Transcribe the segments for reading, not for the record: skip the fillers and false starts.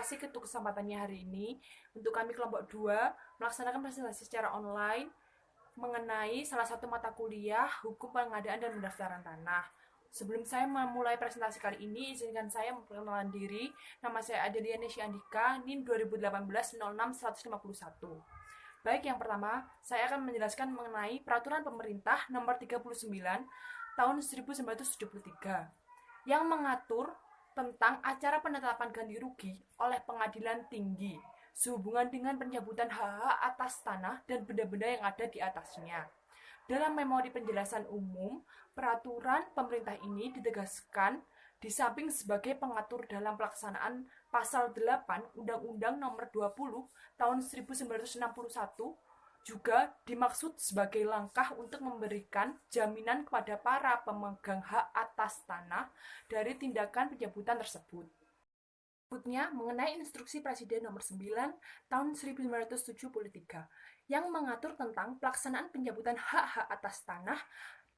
kasih untuk kesempatannya hari ini. Untuk kami kelompok 2 melaksanakan presentasi secara online mengenai salah satu mata kuliah Hukum Pengadaan dan Pendaftaran Tanah. Sebelum saya memulai presentasi kali ini, izinkan saya memperkenalkan diri. Nama saya Adelia Nesya Andika, NIM 2018-06-151. Baik, yang pertama, saya akan menjelaskan mengenai Peraturan Pemerintah Nomor 39 Tahun 1973 yang mengatur tentang acara penetapan ganti rugi oleh Pengadilan Tinggi sehubungan dengan pencabutan hak-hak atas tanah dan benda-benda yang ada di atasnya. Dalam memori penjelasan umum, peraturan pemerintah ini ditegaskan di samping sebagai pengatur dalam pelaksanaan Pasal 8 Undang-Undang Nomor 20 Tahun 1961 juga dimaksud sebagai langkah untuk memberikan jaminan kepada para pemegang hak atas tanah dari tindakan pencabutan tersebut. Berikutnya mengenai Instruksi Presiden Nomor 9 Tahun 1973 yang mengatur tentang pelaksanaan pencabutan hak-hak atas tanah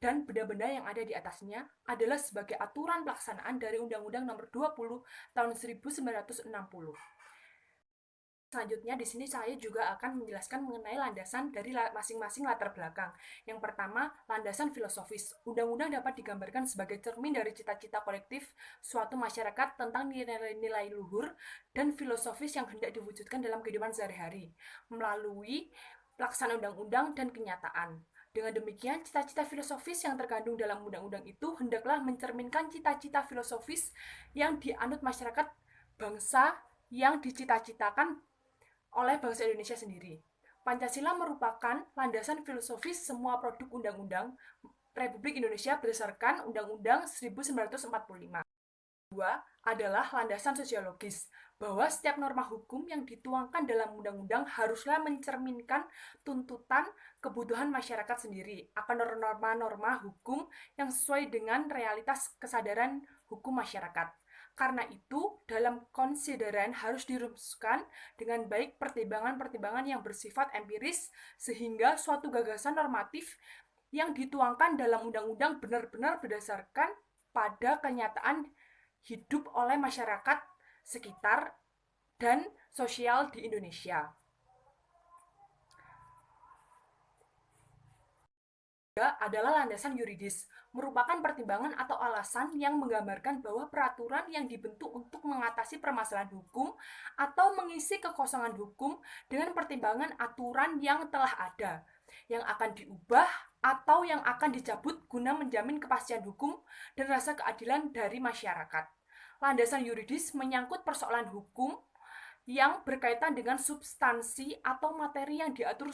dan benda-benda yang ada di atasnya adalah sebagai aturan pelaksanaan dari Undang-Undang Nomor 20 Tahun 1960. Selanjutnya di sini saya juga akan menjelaskan mengenai landasan dari masing-masing latar belakang. Yang pertama, landasan filosofis. Undang-undang dapat digambarkan sebagai cermin dari cita-cita kolektif suatu masyarakat tentang nilai-nilai luhur dan filosofis yang hendak diwujudkan dalam kehidupan sehari-hari melalui pelaksanaan undang-undang dan kenyataan. Dengan demikian, cita-cita filosofis yang terkandung dalam undang-undang itu hendaklah mencerminkan cita-cita filosofis yang dianut masyarakat bangsa yang dicita-citakan oleh bangsa Indonesia sendiri. Pancasila merupakan landasan filosofis semua produk undang-undang Republik Indonesia berdasarkan Undang-Undang 1945. Kedua adalah landasan sosiologis, bahwa setiap norma hukum yang dituangkan dalam undang-undang haruslah mencerminkan tuntutan kebutuhan masyarakat sendiri akan norma-norma hukum yang sesuai dengan realitas kesadaran hukum masyarakat. Karena itu, dalam konsideran harus dirumuskan dengan baik pertimbangan-pertimbangan yang bersifat empiris, sehingga suatu gagasan normatif yang dituangkan dalam undang-undang benar-benar berdasarkan pada kenyataan hidup oleh masyarakat sekitar dan sosial di Indonesia. Adalah landasan yuridis, merupakan pertimbangan atau alasan yang menggambarkan bahwa peraturan yang dibentuk untuk mengatasi permasalahan hukum atau mengisi kekosongan hukum dengan pertimbangan aturan yang telah ada, yang akan diubah atau yang akan dicabut guna menjamin kepastian hukum dan rasa keadilan dari masyarakat. Landasan yuridis menyangkut persoalan hukum yang berkaitan dengan substansi atau materi yang diatur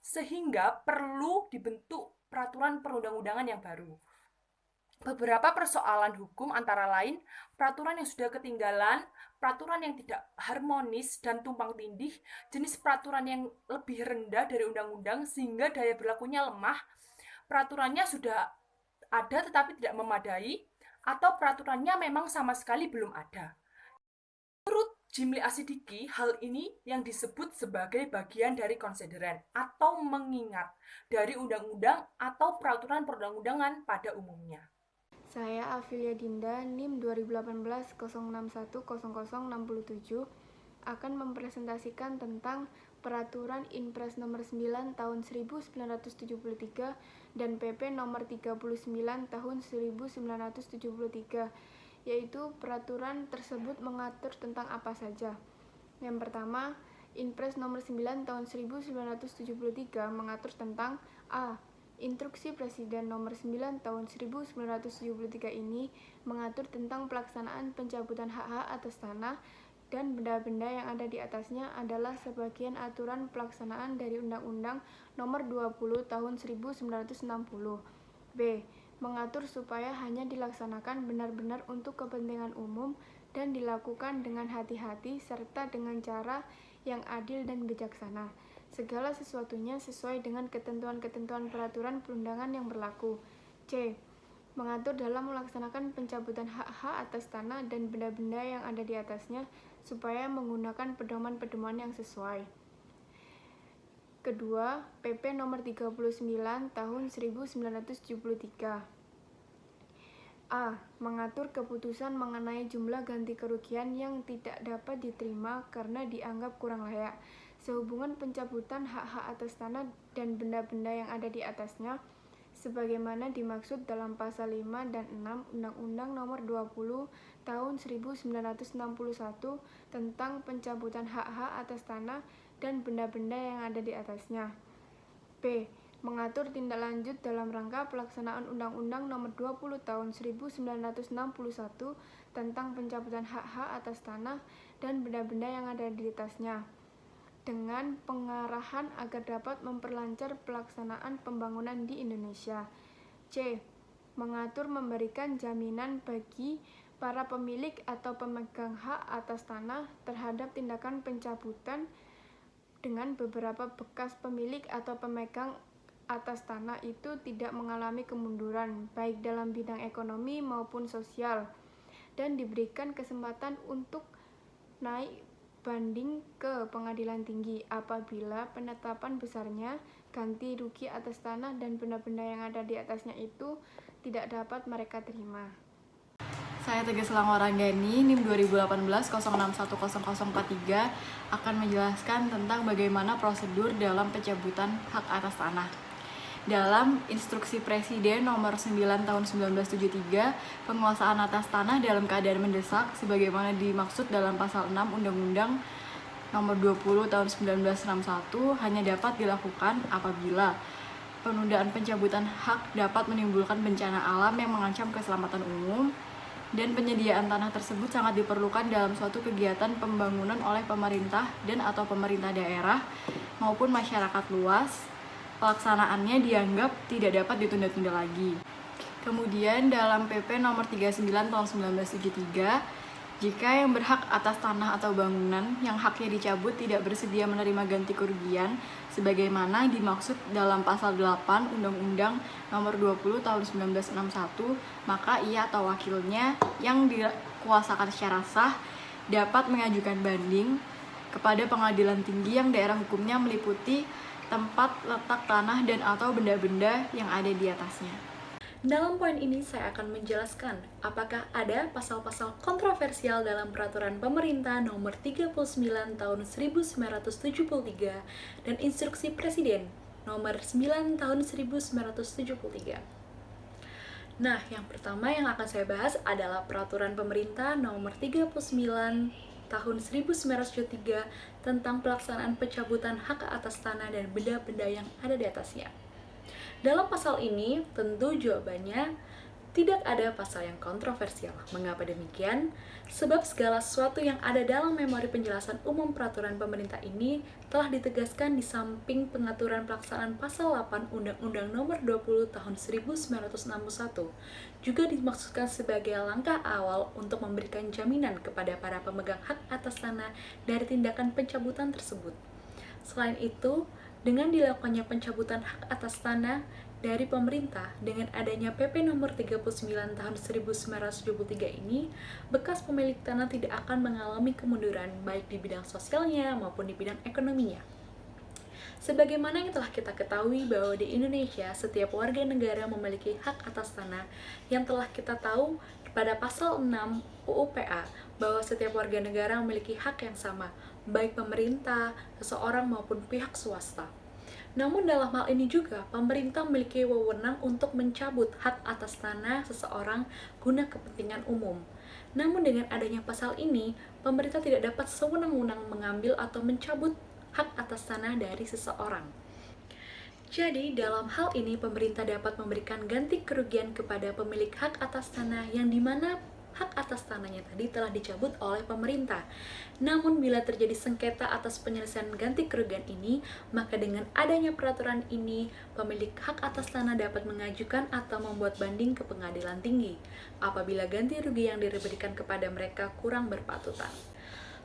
sehingga perlu dibentuk peraturan perundang-undangan yang baru. Beberapa persoalan hukum antara lain peraturan yang sudah ketinggalan, peraturan yang tidak harmonis dan tumpang tindih, jenis peraturan yang lebih rendah dari undang-undang sehingga daya berlakunya lemah, peraturannya sudah ada tetapi tidak memadai, atau peraturannya memang sama sekali belum ada. Menurut Jimli Asidiki, hal ini yang disebut sebagai bagian dari konsideran atau mengingat dari undang-undang atau peraturan perundang-undangan pada umumnya. Saya Afilia Dinda, NIM 2018-01-0067 akan mempresentasikan tentang Peraturan Inpres Nomor 9 Tahun 1973 dan PP Nomor 39 Tahun 1973, yaitu peraturan tersebut mengatur tentang apa saja. Yang pertama, Inpres Nomor 9 Tahun 1973 mengatur tentang A. Instruksi Presiden Nomor 9 Tahun 1973 ini mengatur tentang pelaksanaan pencabutan hak-hak atas tanah dan benda-benda yang ada di atasnya adalah sebagian aturan pelaksanaan dari Undang-Undang Nomor 20 Tahun 1960. B. Mengatur supaya hanya dilaksanakan benar-benar untuk kepentingan umum dan dilakukan dengan hati-hati serta dengan cara yang adil dan bijaksana. Segala sesuatunya sesuai dengan ketentuan-ketentuan peraturan perundangan yang berlaku. C. Mengatur dalam melaksanakan pencabutan hak-hak atas tanah dan benda-benda yang ada di atasnya supaya menggunakan pedoman-pedoman yang sesuai. Kedua, PP Nomor 39 Tahun 1973. A. Mengatur keputusan mengenai jumlah ganti kerugian yang tidak dapat diterima karena dianggap kurang layak, sehubungan pencabutan hak-hak atas tanah dan benda-benda yang ada di atasnya, sebagaimana dimaksud dalam pasal 5 dan 6 Undang-Undang Nomor 20 Tahun 1961 tentang pencabutan hak-hak atas tanah dan benda-benda yang ada di atasnya. B. Mengatur tindak lanjut dalam rangka pelaksanaan Undang-Undang Nomor 20 Tahun 1961 tentang pencabutan hak-hak atas tanah dan benda-benda yang ada di atasnya, dengan pengarahan agar dapat memperlancar pelaksanaan pembangunan di Indonesia. C. Mengatur memberikan jaminan bagi para pemilik atau pemegang hak atas tanah terhadap tindakan pencabutan dengan beberapa bekas pemilik atau pemegang atas tanah itu tidak mengalami kemunduran baik dalam bidang ekonomi maupun sosial, dan diberikan kesempatan untuk naik banding ke pengadilan tinggi apabila penetapan besarnya ganti rugi atas tanah dan benda-benda yang ada di atasnya itu tidak dapat mereka terima. Saya Tegas Langorandani, NIM 2018 akan menjelaskan tentang bagaimana prosedur dalam pencabutan hak atas tanah. Dalam Instruksi Presiden Nomor 9 Tahun 1973, penguasaan atas tanah dalam keadaan mendesak sebagaimana dimaksud dalam pasal 6 Undang-Undang Nomor 20 Tahun 1961 hanya dapat dilakukan apabila penundaan pencabutan hak dapat menimbulkan bencana alam yang mengancam keselamatan umum, dan penyediaan tanah tersebut sangat diperlukan dalam suatu kegiatan pembangunan oleh pemerintah dan atau pemerintah daerah maupun masyarakat luas. Pelaksanaannya dianggap tidak dapat ditunda-tunda lagi. Kemudian dalam PP Nomor 39 Tahun 1973, jika yang berhak atas tanah atau bangunan yang haknya dicabut tidak bersedia menerima ganti kerugian sebagaimana dimaksud dalam pasal 8 Undang-Undang Nomor 20 Tahun 1961, maka ia atau wakilnya yang dikuasakan secara sah dapat mengajukan banding kepada pengadilan tinggi yang daerah hukumnya meliputi tempat letak tanah dan atau benda-benda yang ada di atasnya. Dalam poin ini saya akan menjelaskan apakah ada pasal-pasal kontroversial dalam Peraturan Pemerintah Nomor 39 Tahun 1973 dan Instruksi Presiden Nomor 9 Tahun 1973. Nah, yang pertama yang akan saya bahas adalah Peraturan Pemerintah Nomor 39 Tahun 1973 tentang pelaksanaan pencabutan hak atas tanah dan benda-benda yang ada di atasnya. Dalam pasal ini, tentu jawabannya tidak ada pasal yang kontroversial. Mengapa demikian? Sebab segala sesuatu yang ada dalam memori penjelasan umum peraturan pemerintah ini telah ditegaskan di samping pengaturan pelaksanaan pasal 8 Undang-Undang Nomor 20 Tahun 1961, juga dimaksudkan sebagai langkah awal untuk memberikan jaminan kepada para pemegang hak atas tanah dari tindakan pencabutan tersebut. Selain itu, dengan dilakukannya pencabutan hak atas tanah dari pemerintah dengan adanya PP Nomor 39 Tahun 1973 ini, bekas pemilik tanah tidak akan mengalami kemunduran baik di bidang sosialnya maupun di bidang ekonominya. Sebagaimana yang telah kita ketahui bahwa di Indonesia setiap warga negara memiliki hak atas tanah yang telah kita tahu pada pasal 6 UU-PA bahwa setiap warga negara memiliki hak yang sama, baik pemerintah, seseorang maupun pihak swasta. Namun dalam hal ini juga, pemerintah memiliki wewenang untuk mencabut hak atas tanah seseorang guna kepentingan umum. Namun dengan adanya pasal ini, pemerintah tidak dapat sewenang-wenang mengambil atau mencabut hak atas tanah dari seseorang. Jadi, dalam hal ini pemerintah dapat memberikan ganti kerugian kepada pemilik hak atas tanah yang dimana hak atas tanahnya tadi telah dicabut oleh pemerintah. Namun bila terjadi sengketa atas penyelesaian ganti kerugian ini, maka dengan adanya peraturan ini, pemilik hak atas tanah dapat mengajukan atau membuat banding ke pengadilan tinggi apabila ganti rugi yang diberikan kepada mereka kurang berpatutan.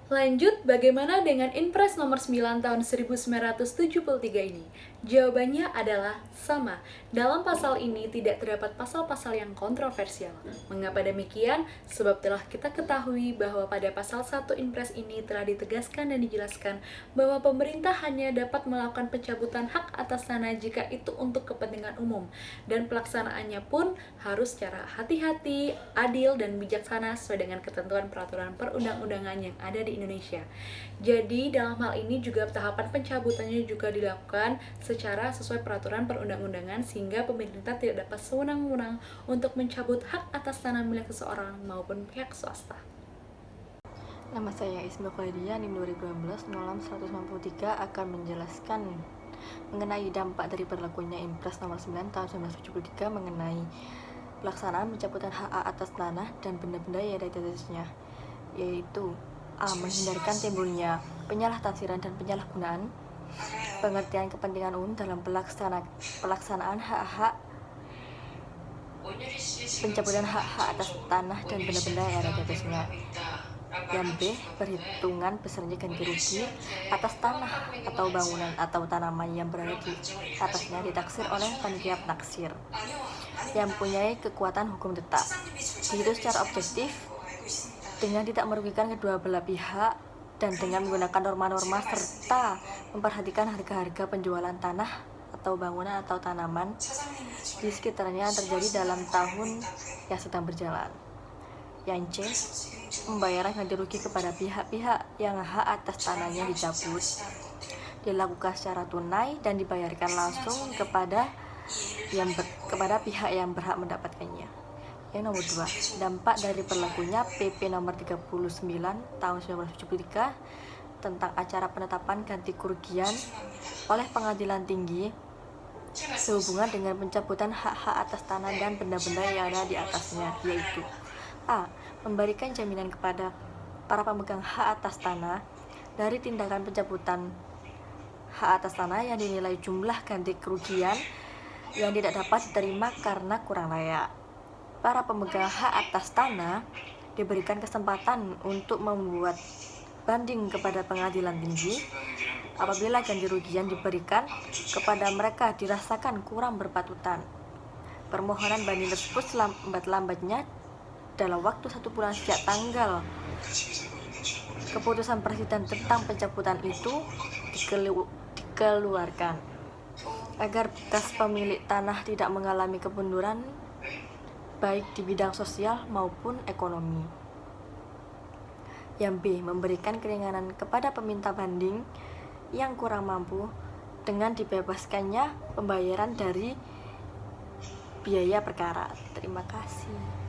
Lanjut, bagaimana dengan Inpres nomor 9 tahun 1973 ini? Jawabannya adalah sama. Dalam pasal ini tidak terdapat pasal-pasal yang kontroversial. Mengapa demikian? Sebab telah kita ketahui bahwa pada pasal 1 Inpres ini telah ditegaskan dan dijelaskan bahwa pemerintah hanya dapat melakukan pencabutan hak atas tanah jika itu untuk kepentingan umum, dan pelaksanaannya pun harus secara hati-hati, adil, dan bijaksana sesuai dengan ketentuan peraturan perundang-undangan yang ada di Indonesia. Jadi dalam hal ini juga tahapan pencabutannya juga dilakukan secara sesuai peraturan perundang-undangan, sehingga pemerintah tidak dapat sewenang-wenang untuk mencabut hak atas tanah milik seseorang maupun pihak swasta. Nama saya Isma Khalidia, NIM 2016 06153 akan menjelaskan mengenai dampak dari berlakunya Inpres nomor 9 tahun 1973 mengenai pelaksanaan pencabutan hak atas tanah dan benda-benda yang ada di atasnya, yaitu A. Menghindarkan timbulnya penyalah-tafsiran dan penyalahgunaan pengertian kepentingan umum dalam pelaksanaan hak-hak pencabutan hak-hak atas tanah dan benda-benda yang ada di atasnya. Yang B. Perhitungan besarnya ganti rugi atas tanah atau bangunan atau tanaman yang berada di atasnya ditaksir oleh panitia penaksir yang mempunyai kekuatan hukum tetap, dihitung secara objektif dengan tidak merugikan kedua belah pihak dan dengan menggunakan norma-norma serta memperhatikan harga-harga penjualan tanah atau bangunan atau tanaman di sekitarnya yang terjadi dalam tahun yang sedang berjalan. Yang C. Pembayaran ganti rugi kepada pihak-pihak yang hak atas tanahnya dicabut dilakukan secara tunai dan dibayarkan langsung kepada pihak yang berhak mendapatkannya. Yang nomor 2, dampak dari berlakunya PP nomor 39 tahun 1973 tentang acara penetapan ganti kerugian oleh pengadilan tinggi sehubungan dengan pencabutan hak-hak atas tanah dan benda-benda yang ada di atasnya, yaitu A. Memberikan jaminan kepada para pemegang hak atas tanah dari tindakan pencabutan hak atas tanah yang dinilai jumlah ganti kerugian yang tidak dapat diterima karena kurang layak. Para pemegang hak atas tanah diberikan kesempatan untuk membuat banding kepada pengadilan tinggi apabila ganti rugi yang diberikan kepada mereka dirasakan kurang berpatutan. Permohonan banding tersebut selambat-lambatnya dalam waktu 1 bulan sejak tanggal keputusan presiden tentang pencabutan itu dikeluarkan, agar bekas pemilik tanah tidak mengalami kemunduran baik di bidang sosial maupun ekonomi. Yang B. Memberikan keringanan kepada peminta banding yang kurang mampu dengan dibebaskannya pembayaran dari biaya perkara. Terima kasih.